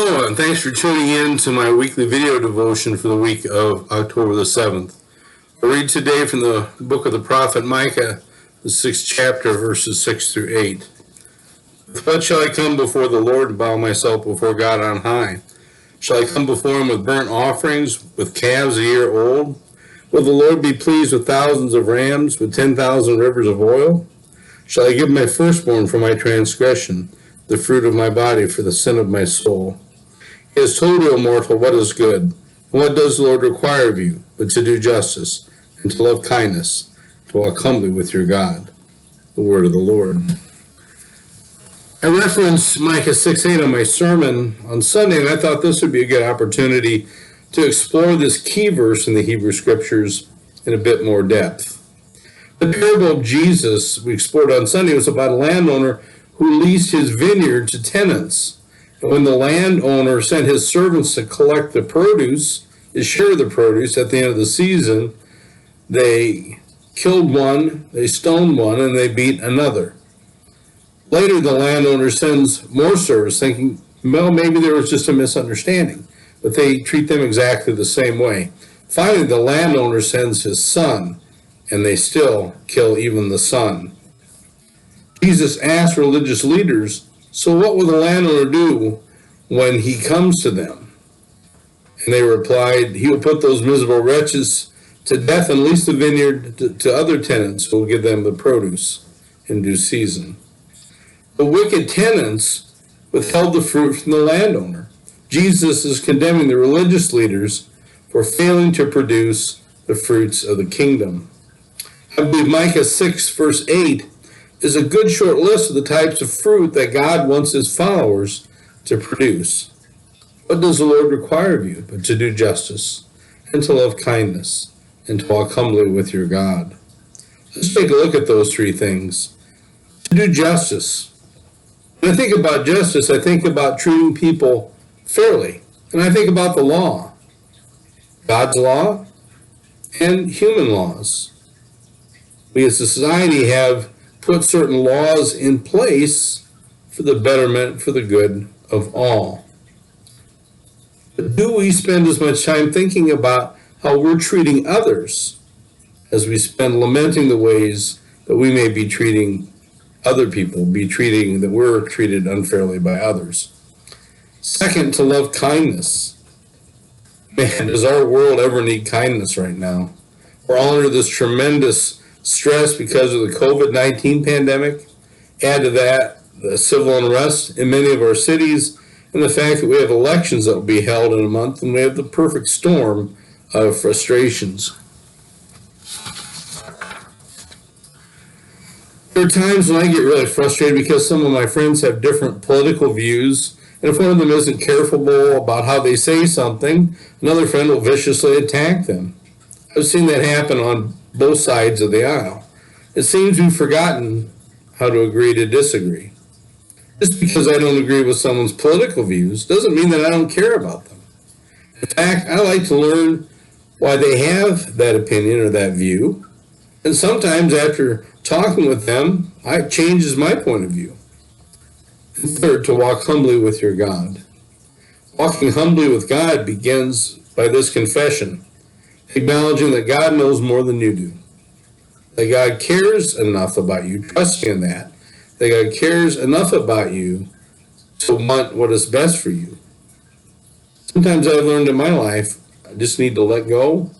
Hello, and thanks for tuning in to my weekly video devotion for the week of October the 7th. I read today from the book of the prophet Micah, the 6th chapter, verses 6 through 8. With what shall I come before the Lord and bow myself before God on high? Shall I come before him with burnt offerings, with calves a year old? Will the Lord be pleased with thousands of rams, with 10,000 rivers of oil? Shall I give my firstborn for my transgression, the fruit of my body for the sin of my soul? He has told you, O mortal, what is good. And what does the Lord require of you, but to do justice, and to love kindness, to walk humbly with your God? The word of the Lord. I referenced Micah 6:8 on my sermon on Sunday, and I thought this would be a good opportunity to explore this key verse in the Hebrew Scriptures in a bit more depth. The parable of Jesus we explored on Sunday was about a landowner who leased his vineyard to tenants. And when the landowner sent his servants to collect the produce, his share of the produce at the end of the season, they killed one, they stoned one, and they beat another. Later, the landowner sends more servants, thinking, well, maybe there was just a misunderstanding, but they treat them exactly the same way. Finally, the landowner sends his son, and they still kill even the son. Jesus asked religious leaders, so what will the landowner do when he comes to them? And they replied, he will put those miserable wretches to death and lease the vineyard to other tenants who will give them the produce in due season. The wicked tenants withheld the fruit from the landowner. Jesus is condemning the religious leaders for failing to produce the fruits of the kingdom. I believe Micah 6, verse 8, is a good short list of the types of fruit that God wants his followers to produce. What does the Lord require of you but to do justice, and to love kindness, and to walk humbly with your God? Let's take a look at those three things. To do justice. When I think about justice, I think about treating people fairly. And I think about the law. God's law and human laws. We as a society have put certain laws in place for the betterment, for the good of all. But do we spend as much time thinking about how we're treating others as we spend lamenting the ways that we may be treating other people, that we're treated unfairly by others? Second, to love kindness. Man, does our world ever need kindness right now? We're all under this tremendous stress because of the COVID-19 pandemic. Add to that the civil unrest in many of our cities, and the fact that we have elections that will be held in a month, and we have the perfect storm of frustrations. There are times when I get really frustrated because some of my friends have different political views, and if one of them isn't careful about how they say something, another friend will viciously attack them. I've seen that happen on both sides of the aisle. It seems we've forgotten how to agree to disagree. Just because I don't agree with someone's political views doesn't mean that I don't care about them. In fact, I like to learn why they have that opinion or that view, and sometimes after talking with them, it changes my point of view. And third, to walk humbly with your God. Walking humbly with God begins by this confession, acknowledging that God knows more than you do, that God cares enough about you, trusting in that God cares enough about you to want what is best for you. Sometimes I've learned in my life, I just need to let go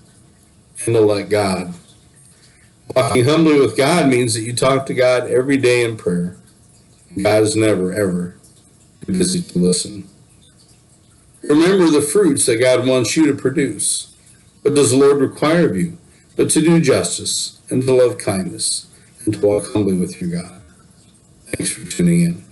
and to let God. Walking humbly with God means that you talk to God every day in prayer. God is never, ever too busy to listen. Remember the fruits that God wants you to produce. What does the Lord require of you but to do justice, and to love kindness, and to walk humbly with your God? Thanks for tuning in.